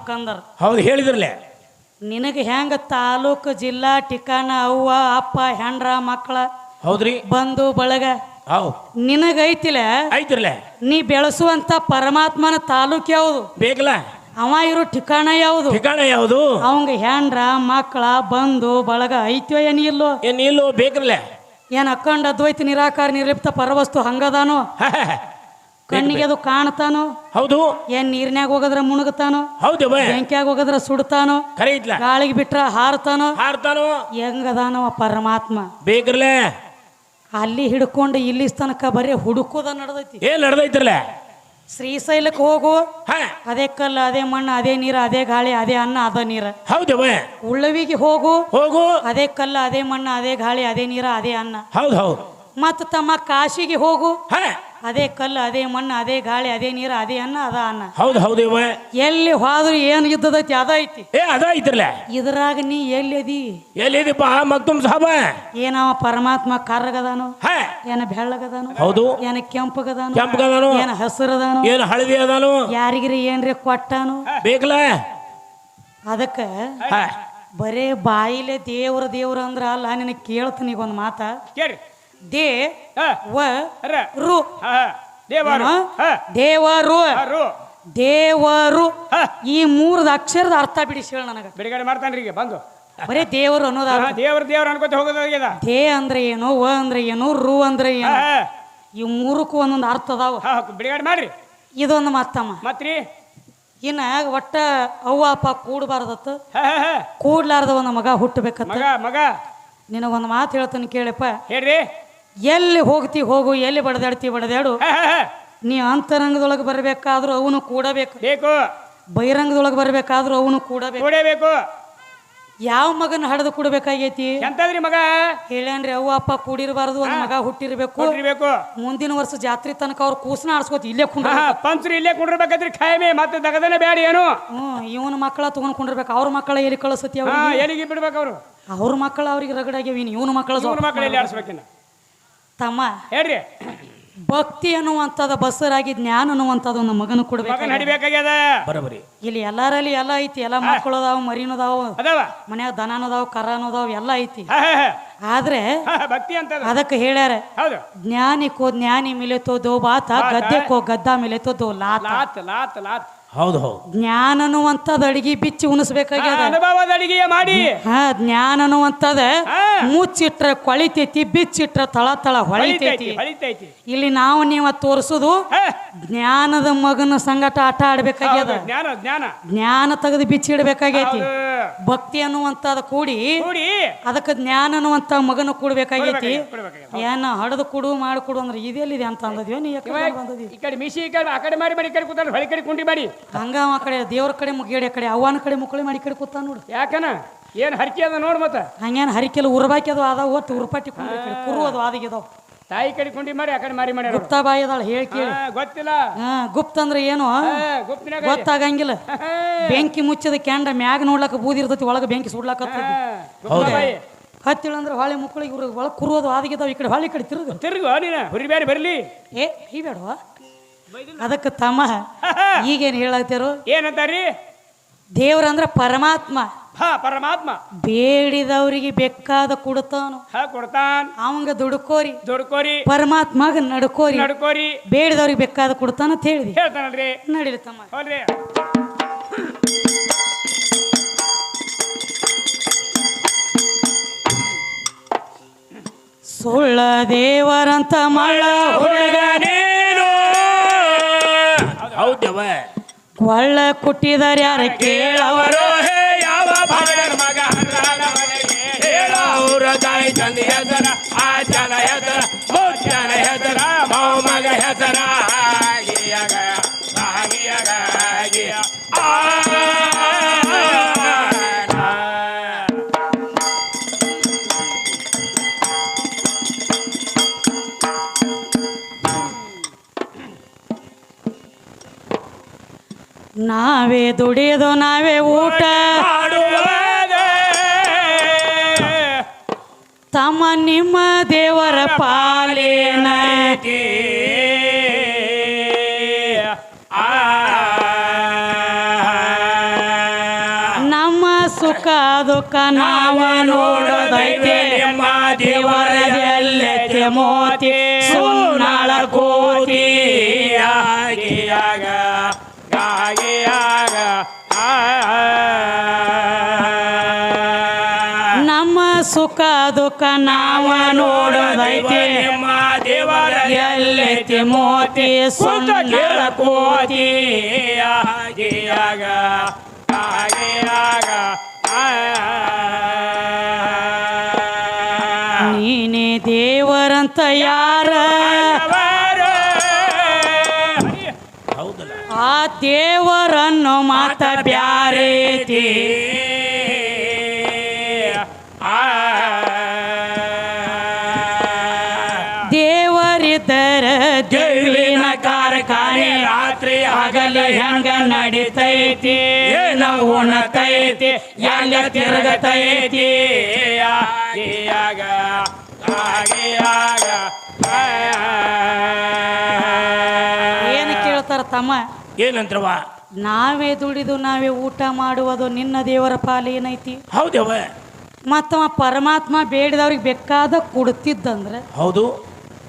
ಮಾಡ್ಬೇಕಂದ್ರ. ಹೌದು ಹೇಳಿದ್ರಲ್ಲ. ನಿನಗೆ ಹೆಂಗ ತಾಲೂಕು ಜಿಲ್ಲಾ ಠಿಕಾಣ ಅವ್ವ ಅಪ್ಪ ಹೆಂಡ್ರ ಮಕ್ಕಳ ಹೌದ್ರಿ ಬಂಧು ಬಳಗ ಹೌದು ನಿನಗೈತಿಲ್ಲ ಐತ್ರಲ್ಲ. ನೀ ಬೆಳೆಸುವಂತ ಪರಮಾತ್ಮನ ತಾಲೂಕು ಯಾವುದು ಬೇಕಲ್ಲ. ಅವ ಇರೋ ಠಿಕಾಣ ಯಾವುದು ಠಿಕಾಣ ಯಾವುದು? ಅವಂಗ ಹೆಂಡ್ರ ಮಕ್ಕಳ ಬಂಧು ಬಳಗ ಐತ್ಯೋ ಏನಿಲ್ಲೋ ಏನಿಲ್ಲೋ ಬೇಕಲ್ಲ. ಏನ್ ಅಕ್ಕಂಡ ಅದ್ವೈತ ನಿರಾಕಾರ ನಿರ್ಲಿಪ್ತ ಪರವಸ್ತು ಹಂಗದಾನೋ? ಕಣ್ಣಿಗೆ ಅದು ಕಾಣ್ತಾನೋ? ಹೌದು. ಏನ್ ನೀರ್ನ್ಯಾಗ ಹೋಗದ್ರ ಮುಣಗತಾನೋ? ಹೌದು. ಬೆಂಕಿಯಾಗ ಹೋಗದ್ರ ಸುಡ್ತಾನೋ? ಖರೆ ಇತ್ಲ. ಗಾಳಿಗೆ ಬಿಟ್ರ ಹಾರ್ತಾನೋ? ಹೆಂಗದಾನವ ಪರಮಾತ್ಮ ಬೇಕರ್ಲೆ. ಅಲ್ಲಿ ಹಿಡ್ಕೊಂಡು ಇಲ್ಲಿ ತನಕ ಬರೀ ಹುಡುಕೋದ ನಡೆದೈತಿ. ಏನ್ ನಡೆದೈತ್ರಲ್ಲ? ಶ್ರೀಶೈಲಕ್ಕೆ ಹೋಗು, ಅದೇ ಕಲ್ಲು ಅದೇ ಮಣ್ಣು ಅದೇ ನೀರು ಅದೇ ಗಾಳಿ ಅದೇ ಅನ್ನ ಅದ ನೀರ. ಹೌದವ. ಉಳ್ಳವಿಗೆ ಹೋಗು ಹೋಗು, ಅದೇ ಕಲ್ಲು ಅದೇ ಮಣ್ಣು ಅದೇ ಗಾಳಿ ಅದೇ ನೀರ ಅದೇ ಅನ್ನ. ಹೌದು ಹೌದು. ಮತ್ತ ತಮ್ಮ ಕಾಶಿಗೆ ಹೋಗು, ಅದೇ ಕಲ್ಲು ಅದೇ ಮಣ್ಣು ಅದೇ ಗಾಳಿ ಅದೇ ನೀರು ಅದೇ ಅನ್ನ ಅದ ಅನ್ನ. ಹೌದು ಹೌದು. ಎಲ್ಲಿ ಹೋದ್ರು ಏನ್ ಇದ್ದದೈತಿ ಅದ ಐತಿ. ಅದ ಐತ್ರಲ್ಲ. ಇದ್ರಾಗ ನೀ ಎಲ್ಲಿದಿ? ಎಲ್ಲಿದಿಪ್ಪ ಮಕ್ತುಮ್ ಸಾಬ? ಏನವ ಪರಮಾತ್ಮ ಕರ್ರಗದಾನು? ಏನ ಬೆಳ್ಳಗದಾನು? ಹೌದು. ಏನ ಕೆಂಪಗದಾನು? ಕೆಂಪಗದಾನು. ಏನ ಹಸಿರದಾನು? ಏನ ಹಳದಿ ಅದಾನು? ಯಾರಿಗ್ರಿ ಏನ್ರಿ ಕೊಟ್ಟಾನು? ಬೇಕಲ್ಲ. ಅದಕ್ಕ ಬರೇ ಬಾಯಿಲೆ ದೇವ್ರ ದೇವ್ರ ಅಂದ್ರ ಅಲ್ಲ. ನಿನಗೆ ಕೇಳ್ತೀನಿ ಈಗ ಒಂದು ಮಾತ. ದೇವರು ದೇವರು ಈ ಮೂರದ ಅಕ್ಷರದ ಅರ್ಥ ಬಿಡಿಸಿ ಹೇಳ ನನಗ. ಬಿಡುಗಡೆ ಮಾಡ್ತಾನ್ರಿ ಈಗ ಬಂದು. ಬರೇ ದೇವರು ಅನ್ನೋದ ದೇವ್ರ ಅನ್ಕೋತ ಹೋಗೋದಾಗ್ಯದ. ದೇ ಅಂದ್ರೆ ಏನು, ವ ಅಂದ್ರೆ ಏನು, ರು ಅಂದ್ರೆ ಏನು, ಈ ಮೂರಕ್ಕೂ ಒಂದೊಂದು ಅರ್ಥ ಅದಾವ. ಬಿಡುಗಡೆ ಮಾಡ್ರಿ. ಇದೊಂದು ಮಾತಮ್ಮ. ಮತ್ರಿ ಇನ್ನ ಒಟ್ಟ ಅವ್ವ ಅಪ್ಪ ಕೂಡಬಾರ್ದತ್ತ, ಕೂಡ್ಲಾರ್ದ ಒಂದು ಮಗ ಹುಟ್ಟಬೇಕತ್ತ. ಮಗ ನಿನಗೊಂದು ಮಾತು ಹೇಳ್ತಾನೆ ಕೇಳಪ್ಪ. ಹೇಳ್ರಿ. ಎಲ್ಲಿ ಹೋಗ್ತಿ ಹೋಗು, ಎಲ್ಲಿ ಬಡದಾಡ್ತಿ ಬಡದಾಡು. ನೀ ಅಂತರಂಗದೊಳಗೆ ಬರ್ಬೇಕಾದ್ರೂ ಅವನು ಕೂಡಬೇಕು. ಬಹಿರಂಗದೊಳಗೆ ಬರ್ಬೇಕಾದ್ರೂ ಅವನು ಕೂಡಬೇಕು. ಯಾವ ಮಗನ ಹಡದು ಕೂಡಬೇಕಾಗೈತಿ? ಎಂತದ್ರಿ ಮಗ? ಹೇಳ್ಯಾನ್ರಿ, ಅವ್ವ ಅಪ್ಪ ಕೂಡಿರಬಾರ್ದು, ಒಂದು ಮಗ ಹುಟ್ಟಿರ್ಬೇಕು. ಮುಂದಿನ ವರ್ಷ ಜಾತ್ರೆ ತನಕ ಅವ್ರು ಕೂಸನ ಆಡ್ಸ್ಕೋತ ಇಲ್ಲೇ ಕುಂಡ್ರ ಪಂಚರು ಇಲ್ಲೇ ಕುಂಡಿರ್ಬೇಕಂದ್ರಿ. ಖಾಯಮೆ ಮತ್ತೆ ದಗದನೆ ಬ್ಯಾಡಿ ಏನು. ಇವನ ಮಕ್ಕಳ ತಗೊಂಡ್ ಕುಂಡಿರ್ಬೇಕು. ಅವ್ರ ಮಕ್ಕಳ ಎಲ್ಲಿ ಕಳಿಸತಿ? ಎಲ್ಲಿಗೆ ಬಿಡ್ಬೇಕು ಅವರು? ಅವ್ರ ಮಕ್ಕಳು ಅವ್ರಿಗೆ ರಗಡಾಗ್ಯಾವ. ಇವನ ಮಕ್ಕಳು ಎಲ್ಲಿ ಆಡ್ಸ್ಬೇಕಿನ್ನ? ತಮ್ಮ ಹೇಳ್ರಿ. ಭಕ್ತಿ ಅನ್ನುವಂಥದ್ದು ಬಸರಾಗಿ ಜ್ಞಾನ ಅನ್ನುವಂಥದ್ದು ಒಂದು ಮಗನ ಕೊಡ್ಬೇಕು. ಇಲ್ಲಿ ಎಲ್ಲಾರಲ್ಲಿ ಎಲ್ಲ ಐತಿ. ಎಲ್ಲ ಮಕ್ಕಳು ಅದಾವ, ಮರಿನೂ ಅದಾವ, ಮನ್ಯಾಗ ದನನೂ ಅದಾವ, ಕರನೂ ಅದಾವ, ಎಲ್ಲ ಐತಿ. ಆದ್ರೆ ಭಕ್ತಿ ಅಂತ ಅದಕ್ಕೆ ಹೇಳ್ಯಾರ, ಜ್ಞಾನಿಕೋ ಜ್ಞಾನಿ ಮಿಲೆತೋ ದೋ ಬಾತ, ಗದ್ದೆಕೋ ಗದ್ದ ಮಿಲೆತೋ ದೋ ಲಾತ್. ಹೌದು ಹೌದು. ಜ್ಞಾನ ಅನ್ನುವಂಥದ್ದು ಅಡಿಗೆ ಬಿಚ್ಚಿ ಉಣಿಸ್ಬೇಕಾಗ್ಯದ. ಅನುಭವದ ಅಡಿಗೆ ಮಾಡಿ. ಜ್ಞಾನ ಅನ್ನುವಂಥದ್ದು ಮುಚ್ಚಿಟ್ರ ಕೊಳಿತೈತಿ, ಬಿಚ್ಚಿಟ್ರ ತಳ ತಳ ಹೊಳಿತೈತಿ. ಇಲ್ಲಿ ನಾವು ನೀವ ತೋರಿಸುದು ಜ್ಞಾನದ ಮಗನ ಸಂಗಟ ಆಟ ಆಡ್ಬೇಕಾಗ್ಯದ. ಜ್ಞಾನ ತೆಗೆದು ಬಿಚ್ಚಿ ಇಡ್ಬೇಕಾಗೈತಿ. ಭಕ್ತಿ ಅನ್ನುವಂಥದ್ದು ಕೂಡಿ ಅದಕ್ಕೆ ಜ್ಞಾನ ಅನ್ನುವಂಥ ಮಗನ ಕೂಡ್ಬೇಕಾಗೈತಿ. ಏನ ಹಡದು ಕೊಡು ಮಾಡಿಕೊಡು ಅಂದ್ರೆ ಇದೆಲ್ಲಿದೆ ಅಂತ ಅಂದದ್ವಿ. ನೀ ಈ ಕಡೆ ಮಿಶಿ ಈ ಕಡೆ ಆ ಕಡೆ ಮಾಡಿ ಮಾಡಿ ಕಡೆ ಕೂತಾರ, ಹೊಳಿ ಕಡೆ ಕುಂಡಿ ಮಾಡಿ ಹಂಗ ಆ ಕಡೆ ದೇವ್ರ ಕಡೆ ಮುಗಿಯಡೆ ಕಡೆ ಅವ್ವನ ಕಡೆ ಮುಕ್ಕಳಿ ಮಾಡಿ ಕಡೆ ಕೂತ ನೋಡು. ಯಾಕನ ಏನ್ ಹರಕೆ ಅದ ನೋಡ್. ಮತ್ತ ಹಂಗೇನು ಹರಿಕೆಲ್ಲ ಉರ್ಬಾಕಿ ಅದು ಅದ, ಒಟ್ಟು ಉರ್ಪಾಟಿ ಕುರು ಅದು ಆದಿಗಿದಾವ. ತಾಯಿ ಕಡೆ ಕುಂಡಿ ಮಾಡಿ ಆ ಕಡೆ ಮಾರಿ ಮಾಡಿ. ಗುಪ್ತ ಬಾಯಿ ಅದಾಳ, ಹೇಳಿ ಕೇಳಿ. ಗೊತ್ತಿಲ್ಲ. ಗುಪ್ತ ಅಂದ್ರೆ ಏನು ಗೊತ್ತಾಗಂಗಿಲ್ಲ. ಬೆಂಕಿ ಮುಚ್ಚದ ಕ್ಯಾಂಡ ಮ್ಯಾಗ ನೋಡ್ಲಕ್ಕ ಬೂದಿ ಇರ್ತೈತಿ, ಒಳಗ ಬೆಂಕಿ ಸುಡ್ಲಾಕ ಹತ್ತಿಳಂದ್ರೆ ಹೊಳೆ ಮುಕ್ಕಳಿಗೆ ಒಳಗೆ ಕುರುವುದು ಆದಿಗಿದಾವ. ಈ ಕಡೆ ಹೊಳೆ ಕಡೆ ತಿರುಗು ನೀನ ಹುರಿ ಬ್ಯಾರಿ ಬರ್ಲಿ. ಈ ಬೇಡವಾ? ಅದಕ್ಕೆ ತಮ್ಮ ಈಗೇನು ಹೇಳತ್ತಾರು? ಏನಂತಾರಿ? ದೇವ್ರಂದ್ರ ಪರಮಾತ್ಮ. ಪರಮಾತ್ಮ ಬೇಡಿದವ್ರಿಗೆ ಬೇಕಾದ ಕೊಡ್ತಾನು, ಕೊಡ್ತಾನ. ಅವಂಗ ದುಡ್ಕೋರಿ, ಪರಮಾತ್ಮಗ ನಡ್ಕೋರಿ, ಬೇಡಿದವ್ರಿಗೆ ಬೇಕಾದ ಕೊಡ್ತಾನ ಅಂತ ಹೇಳಿದಿ. ಹೇಳ್ತಾನಲ್ರಿ. ನಡೀಲಿ ತಮ್ಮ. ಸುಳ್ಳ ದೇವರಂತ ಮಳ್ಳ ಹುಡುಗನೇನು, ಹೌದವ ಕೊಳ್ಳ ಕುಟ್ಟಿದಾರ ಯಾರ ಕೇಳವರು. ಯಾವ ಭಾಗದ ಮಗ ಹೇಳವ್ರ ತಾಯಿ ತಂದೆ ಹೆಸರ, ಆ ಜನ ಹೆಸರ, ಜನ ಹೆಸರ, ಮಾವ ಮಗ ಹೆಸರ, ನಾವೇ ದುಡಿಯೋದು ನಾವೇ ಊಟ ತಮ್ಮ, ನಿಮ್ಮ ದೇವರ ಪಾಲೇನ. ಸುಖ ದುಃಖ ನಾವ ನೋಡೋದೈತೆ ನಿಮ್ಮ ದೇವರ ಎಲ್ಲೈತೆ ಮೋತಿ ಸುನ್ನಾಳ ಕೋತಿ ಗಾಗಿಯಾಗ ಗಾಗಿಯಾಗ ನಮ್ಮ ಸುಖ ದುಃಖ ನಾವ ನೋಡೋದೈತೆ ನಿಮ್ಮ ದೇವರ ಎಲ್ಲೈತೆ ಮೋತಿ ಸುನ್ನಾಳ ಕೋತಿ ಗಾಗಿಯಾಗ ಗಾಗಿಯಾಗ ನೀನೇ ದೇವರಂತ ಯಾರ ಹೌದಲ್ಲ ಆ ದೇವರನ್ನು ಮಾತ ಬ್ಯಾರೇತಿ ದೇವರಿದ್ದರ ದೇವಿನ ಕಾರ್ಖಾನೆ ರಾತ್ರಿ ಹಗಲಿ ಹೆಂಗ ನಡಿತೈತಿ ಏನ ಉಣತೈತಿ ಹೆಂಗ ತಿರುಗತೈತಿ ಗಾಗಿಯಾಗ ಗಾಗಿಯಾಗ ಏನು ಕೇಳ್ತಾರ ತಮ್ಮ ಏನಂತ್ರವ ನಾವೇ ದುಡಿದು ನಾವೇ ಊಟ ಮಾಡುವುದು ನಿನ್ನ ದೇವರ ಪಾಲು ಏನೈತಿ ಹೌದವ ಮತ್ತವ ಪರಮಾತ್ಮ ಬೇಡಿದವ್ರಿಗೆ ಬೇಕಾದ ಕೊಡ್ತಿದ್ದಂದ್ರೆ ಹೌದು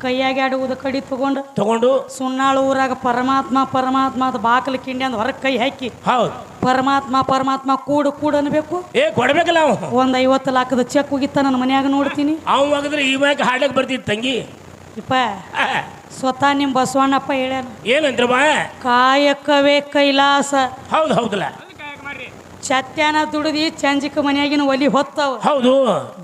ಕೈಯಾಗ ಆಡುವುದು ಕಡಿ ತಗೊಂಡು ಸುನ್ನಾಳು ಊರಾಗ ಪರಮಾತ್ಮ ಪರಮಾತ್ಮ ಅದು ಬಾಕಲು ಕಿಂಡಿ ಅಂದ್ ಹೊರಗೆ ಕೈ ಹಾಕಿ ಹೌದು ಪರಮಾತ್ಮ ಪರಮಾತ್ಮ ಕೂಡು ಅನ್ಬೇಕು ಕೊಡ್ಬೇಕಲ್ಲ ಅವ ಒಂದ್ 50 ಲಕ್ಷದ ಚೆಕ್ ಹೋಗಿತ್ತ ನನ್ನ ಮನ್ಯಾಗ ನೋಡ್ತೀನಿ ಅವ್ ಹೋಗಿದ್ರೆ ಈ ಮ್ಯಾಗ ಹಾಡ್ಲಕ್ ಬರ್ತಿದ್ ತಂಗಿ ಇಪ್ಪ ಸ್ವತಃ ನಿಮ್ ಬಸವಣ್ಣಪ್ಪ ಹೇಳ್ಯಾನ ಏನಂತ್ರವ ಕಾಯಕವೇ ಕೈಲಾಸ ಹೌದು ಹೌದಲ್ಲ ಚತ್ಯಾನ ದುಡಿದಿ ಚಂಜಿಕ ಮನ್ಯಾಗಿನ ಒಲಿ ಹೊತ್ತವ ಹೌದು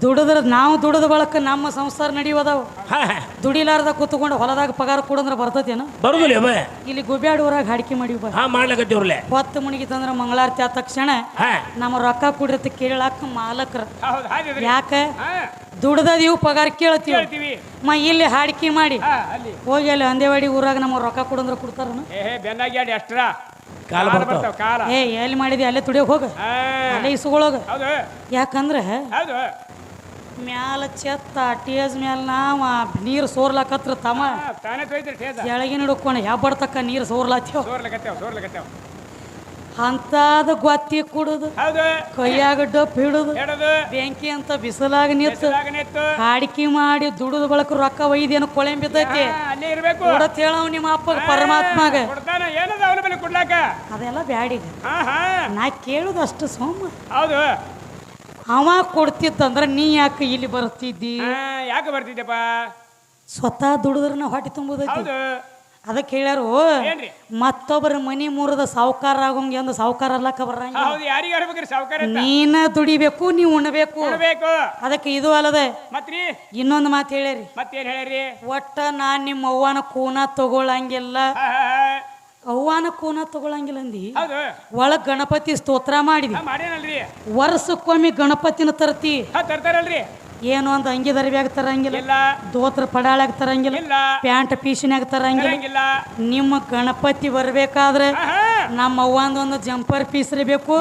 ದುಡಿದ್ರ ನಾವು ದುಡಿದ ಬಳಕ ನಮ್ಮ ಸಂಸಾರ ನಡೆಯೋದವ ಹಾ ದುಡಿಲಾರ್ದ ಕೂತ್ಕೊಂಡು ಹೊಲದಾಗ ಪಗಾರ ಕೊಡಂದ್ರ ಬರ್ತದೇನ ಬರುದಿಲ್ಲ ಅವ ಇಲ್ಲಿ ಗುಬ್ಯಾಡ್ ಊರಾಗ ಹಾಡಿಕೆ ಮಾಡಿ ಬಾ ಹಾ ಮಾಡ್ಲಕತ್ತಿವ್ರಲೆ ಹೊತ್ತು ಮುಣಿಗಿತಂದ್ರ ಮಂಗಳಾರತಿ ಆದ ತಕ್ಷಣ ಹಾ ನಮ್ಮ ರೊಕ್ಕ ಕುಡಿರತ್ತ ಕೇಳಾಕ ಮಾಲಕ್ರ ಹೌದು ಹಾಗಿದ್ರಿ ಯಾಕ ದುಡ್ದದೀವು ಪಗಾರ ಕೇಳ್ತೀವಿ ಕೇಳ್ತೀವಿ ಇಲ್ಲಿ ಹಾಡಿಕೆ ಮಾಡಿ ಅಲ್ಲಿ ಹೋಗಿ ಅಲ್ಲಿ ಅಂದೇವಾಡಿ ಊರಾಗ ನಮ್ಮ ರೊಕ್ಕ ಕೊಡಂದ್ರ ಕೊಡ್ತಾರನ ಬೆನ್ನಾಗಿ ಆಡಿ ಅಷ್ಟ್ರ ಕಾಲ ಬರ್ತಾವ ಕಾಲ ಏ ಎಲ್ಲಿ ಮಾಡಿದಿ ಅಲ್ಲೇ ತುಡಿಯೋಗ ಹೋಗ ಅಲ್ಲೇ ಇಸ್ಕೊಳ್ಳೋಗ ಹೌದು ಯಾಕಂದ್ರೆ ಹೌದು ಮ್ಯಾಲ ಚೆತ್ತ ಟೇಜ್ ಮ್ಯಾಲ ನಾವ ನೀರು ಸೋರ್ಲಾಕತ್ರ ತಮ್ಮ ತಾನೇ ತೊಯ್ದ್ರಿ ಟೇಜ ಕೆಳಗಿನ ಹಿಡ್ಕೊಂಡು ಹೆಬ್ಬಡ್ತಕ್ಕ ನೀರು ಸೋರ್ಲಾತ್ಯವ ಸೋರ್ಲಕತ್ತೇವ ಅಂತಾದ ಗೊತ್ತಿ ಕುಡುದು ಹೌದು ಕೈಯಾಗ ಡಪ್ ಹಿಡುದು ಹೇಳೋದು ಬೆಂಕಿ ಅಂತ ಬಿಸಿಲಾಗ ನಿಂತು ನಿತ್ತು ಹಾಡಿಕೆ ಮಾಡಿ ದುಡಿದ ಬಳಕ ರೊಕ್ಕ ಒಯ್ದೇನು ಕೊಳೆ ಬಿದ್ದೈತಿ ಅಲ್ಲೇ ಇರ್ಬೇಕು ಕೊಡತ್ ಹೇಳವ್ ನಿಮ್ಮ ಅಪ್ಪ ಪರಮಾತ್ಮಾಗ ಕೊಡ್ತಾನ ಏನದ ಅವನ ಮೇಲೆ ಕೊಡ್ಲಾಕ ಅದೆಲ್ಲ ಬ್ಯಾಡಿಗ ಹಾ ನಾ ಕೇಳುದು ಅಷ್ಟು ಸೋಮ ಹೌದು ಅವ ಕೊಡ್ತಿತ್ತಂದ್ರ ನೀ ಯಾಕೆ ಇಲ್ಲಿ ಬರ್ತಿದ್ದಿ ಯಾಕೆ ಬರ್ತಿದ್ದೆಪ್ಪ ಸ್ವತಃ ದುಡಿದ್ರ ಹೊಟ್ಟೆ ತುಂಬುದೈತಿ ಹೌದು ಅದಕ್ಕೆ ಹೇಳ್ಯಾರು ಏನ್ರಿ ಮತ್ತೊಬ್ಬರ ಮನಿ ಮುರಿದ ಸಾವುಕಾರ ಆಗೋಂಗೆ ಅಂದ ಸಾವುಕಾರ ಅಲ್ಲಕ್ಕ ಬರಂಗ ಹೌದು ಯಾರಿಗೆ ಆಡ್ಬೇಕ್ರಿ ಸಾವುಕಾರ ನೀನ ದುಡಿಬೇಕು ನೀ ಉಣ್ಬೇಕು ಕೊಡ್ಬೇಕು ಅದಕ್ಕೆ ಇದು ಅಲ್ಲದೆ ಮತ್ರಿ ಇನ್ನೊಂದು ಮಾತು ಹೇಳ್ಯಾರಿ ಮತ್ತೇನ್ ಹೇಳ್ರಿ ಒಟ್ಟ ನಾನ್ ನಿಮ್ಮ ಅವ್ವನ ಕೂನ ತಗೊಳಂಗಿಲ್ಲ ಅವ್ವನ ಕೂನ ತಗೊಳಂಗಿಲ್ಲ ಅಂದಿ ಹೌದು ಒಳಗ್ ಗಣಪತಿ ಸ್ತೋತ್ರ ಮಾಡಿದಿ ಮಾಡೇನಲ್ರಿ ವರ್ಷಕ್ಕೊಮ್ಮೆ ಗಣಪತಿನ ತರ್ತಿ ತರ್ತಾರಲ್ರಿ ಏನು ಅಂತ ಅಂಗಿ ದರ್ಬ್ಯಾಗ ತರಂಗಿಲ್ಲ ಇಲ್ಲ ದೋತ್ರ ಪಡಾಳ್ಯಾಗ ತರಂಗಿಲ್ಲ ಇಲ್ಲ ಪ್ಯಾಂಟ್ ಪೀಸಿನ್ಯಾಗ ತರಂಗಿಲ್ಲ ತರಂಗಿಲ್ಲ ನಿಮ್ಮ ಗಣಪತಿ ಬರ್ಬೇಕಾದ್ರೆ ನಮ್ಮ ಅವ್ವಂದೊಂದು ಜಂಪರ್ ಪೀಸ್ರಿ ಬೇಕು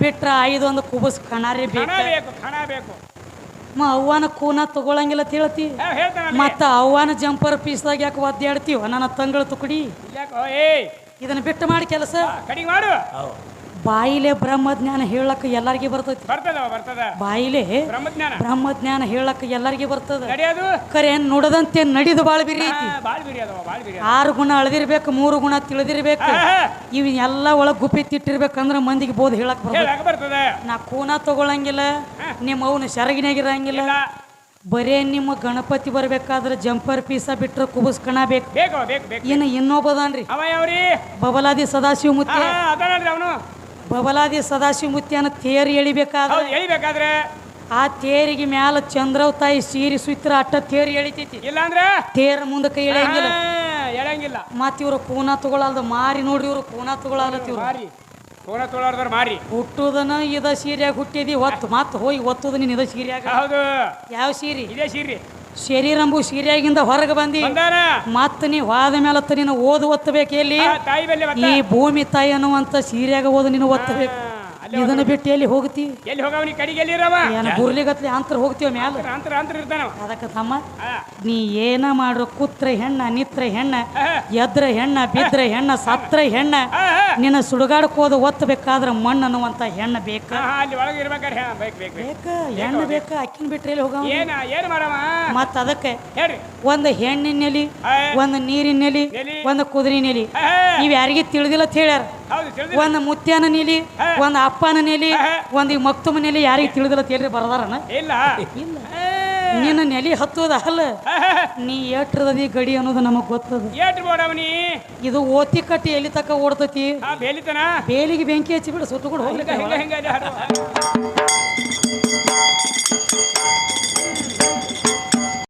ಬಿಟ್ರ 5 ಒಂದು ಕುಬಸ್ ಕಣಾರಿ ಬೇಕು ಖಣ ಬೇಕು ಅವ್ವನ ಕೂನ ತಗೊಳಂಗಿಲ್ಲ ಅಂತ ಹೇಳ್ತಿ ಮತ್ತ ಅವ್ವನ ಜಂಪರ್ ಪೀಸ್ದಾಗ ಯಾಕೆ ಒದ್ದಾಡ್ತೀವ ನನ್ನ ತಂಗಳ ತುಕಡಿ ಇದನ್ನ ಬಿಟ್ಟು ಮಾಡಿ ಕೆಲಸ ಕಡಿಗೆ ಮಾಡು ಬಾಯಿಲೆ ಬ್ರಹ್ಮಜ್ಞಾನ ಹೇಳಕ್ ಎಲ್ಲಾರ್ಗಿ ಬರ್ತೈತಿ ಬರ್ತದ ಬಾಯಿಲೆ ಬ್ರಹ್ಮಜ್ಞಾನ ಬ್ರಹ್ಮಜ್ಞಾನ ಹೇಳಕ್ ಎಲ್ಲಾರ್ಗಿ ಬರ್ತದ ನಡೆಯೋದು ಕರೆ ನುಡದಂತೆ ನಡಿದು ಬಾಳ್ ಬಿರಿ ಐತಿ ಬಾಳ್ ಬಿರಿ ಅದಾವ ಬಾಳ್ ಬಿರಿ 6 ಗುಣ ಅಳದಿರ್ಬೇಕು 3 ಗುಣ ತಿಳಿದಿರ್ಬೇಕು ಇವ್ ಎಲ್ಲ ಒಳಗ್ ಗುಪ್ಪಿ ತಿಟ್ಟಿರ್ಬೇಕಂದ್ರ ಮಂದಿಗೆ ಬೋದ್ ಹೇಳಕ್ ಬರ್ತದ ನಾ ಕೂನ ತಗೊಳಂಗಿಲ್ಲ ನಿಮ್ಮ ಅವನು ಸೆರಗಿನಾಗಿರಂಗಿಲ್ಲ ಬರೇ ನಿಮ್ಮ ಗಣಪತಿ ಬರ್ಬೇಕಾದ್ರೆ ಜಂಪರ್ ಪೀಸ ಬಿಟ್ರ ಕುಬಸ್ ಕಣ ಬೇಕು ಇನ್ನು ಇನ್ನೊಬ್ಬದಾನ್ರಿ ಬಬಲಾದಿ ಸದಾಶಿವ ಮುತ್ಯ ಅವನು ಬಬಲಾದಿ ಸದಾಶಿವ ಮುತ್ಯನ ತೇರು ಎಳಿಬೇಕಾದ್ರೆ ಆ ತೇರಿಗೆ ಮ್ಯಾಲ ಚಂದ್ರವ್ ತಾಯಿ ಸೀರಿ ಸುತ್ರ ಅಟ್ಟ ತೇರು ಎಳಿತೈತಿ ಇಲ್ಲಾಂದ್ರೆ ತೇರ್ ಮುಂದಕ್ಕೆ ಎಳಂಗಿಲ್ಲ ಮತ್ ಇವ್ರು ಕೂನ ತಗೊಳಲ್ದ ಮಾರಿ ನೋಡ್ರಿ ಇವ್ರು ಕೂನ ತಗೊಳಲ್ಲತ್ತಿವ್ರು ಮಾರಿ ಹುಟ್ಟುದನ ಇದ ಸೀರೆಯಾಗ ಹುಟ್ಟಿದಿ ಒತ್ತು ಮತ್ ಹೋಗಿ ಒತ್ತುದ ನೀನ್ ಇದ ಸೀರೆಯಾಗ ಹೌದು ಯಾವ ಸೀರೆ ಇದೇ ಸೀರೆ ಶರೀರಂಬು ಸೀರೆಯಾಗಿಂದ ಹೊರಗೆ ಬಂದಿ ಮತ್ತ ನೀ ಹೋದ ಮೇಲತ್ತ ನೀನು ಓದು ಒತ್ತಬೇಕು ಎಲ್ಲಿ ಈ ಭೂಮಿ ತಾಯಿ ಅನ್ನುವಂತ ಸೀರೆಯಾಗ ಓದು ನೀನು ಒತ್ತಬೇಕು ಇದನ್ನ ಬಿಟ್ಟು ಎಲ್ಲಿ ಹೋಗ್ತಿ ಎಲ್ಲಿ ಹೋಗವ ನೀ ಕಡಿಗೆ ಎಲ್ಲಿರವ ಏನ ಗುರ್ಲಿಗತ್ಲಿ ಅಂತರ ಹೋಗ್ತೀವ ಮ್ಯಾಲ ಅಂತರ ಇರ್ತಾನವ ಅದಕ್ಕೆ ತಮ್ಮ ನೀ ಏನ ಮಾಡ್ರು ಕೂತ್ರ ಹೆಣ್ಣ ನಿತ್ರ ಹೆಣ್ಣ ಎದ್ರ ಹೆಣ್ಣ ಬಿದ್ರ ಹೆಣ್ಣ ಸತ್ರ ಹೆಣ್ಣ ನಿನ್ನ ಸುಡುಗಾಡಕ್ ಹೋದ ಒತ್ತಬೇಕಾದ್ರ ಮಣ್ಣು ಅನ್ನುವಂತ ಹೆಣ್ಣ ಬೇಕ ಅಲ್ಲಿ ಒಳಗೆ ಇರ್ಬೇಕಾರೆ ಬೇಕು ಹೆಣ್ಣು ಬೇಕ ಅಕ್ಕಿನ ಬಿಟ್ರೆ ಎಲ್ಲಿ ಹೋಗವ ಏನು ಮಾಡವ ಮತ್ತ ಅದಕ್ಕೆ ಹೇಳ್ರಿ ಒಂದು ಹೆಣ್ಣಿನ ನೆಲಿ ಒಂದು ನೀರಿನ ನೆಲಿ ಒಂದು ಕುದುರೆ ನೆಲಿ ಇವ್ ಯಾರಿಗೆ ತಿಳಿದಿಲ್ಲ ಅಂತ ಹೇಳ್ಯಾರ ಹೌದು ತಿಳಿದಿ ಒಂದು ಮುತ್ಯಾನ ನೆಲಿ ಒಂದು ಅಪ್ಪನ ನೆಲಿ ಒಂದು ಈ ಮಕ್ತುಮ ನೆಲಿ ಯಾರಿಗೆ ತಿಳಿದಿಲ್ಲ ಅಂತ ಹೇಳ್ರಿ ಬರದಾರನ ಇಲ್ಲ ಇಲ್ಲ ನಿನ್ನ ನೆಲಿ ಹತ್ತೋದ ಅಲ್ಲ ನೀ ಏಟ್ರದಿ ಗಡಿ ಅನ್ನೋದು ನಮಗ್ ಗೊತ್ತದ ಏಟ್ರಿ ಬೋಡವ ನೀ ಇದು ಓತಿ ಕಟ್ಟಿ ಎಲ್ಲಿ ತಕ್ಕ ಓಡ್ತತಿ ಬೇಲಿತನ ಬೇಲಿಗೆ ಬೆಂಕಿ ಹಚ್ಚಿ ಬಿಡು ಸುತ್ತಕೊಂಡು ಹೋಗ್ಲಿಕ್ಕೆ ಹಿಂಗ ಹಿಂಗ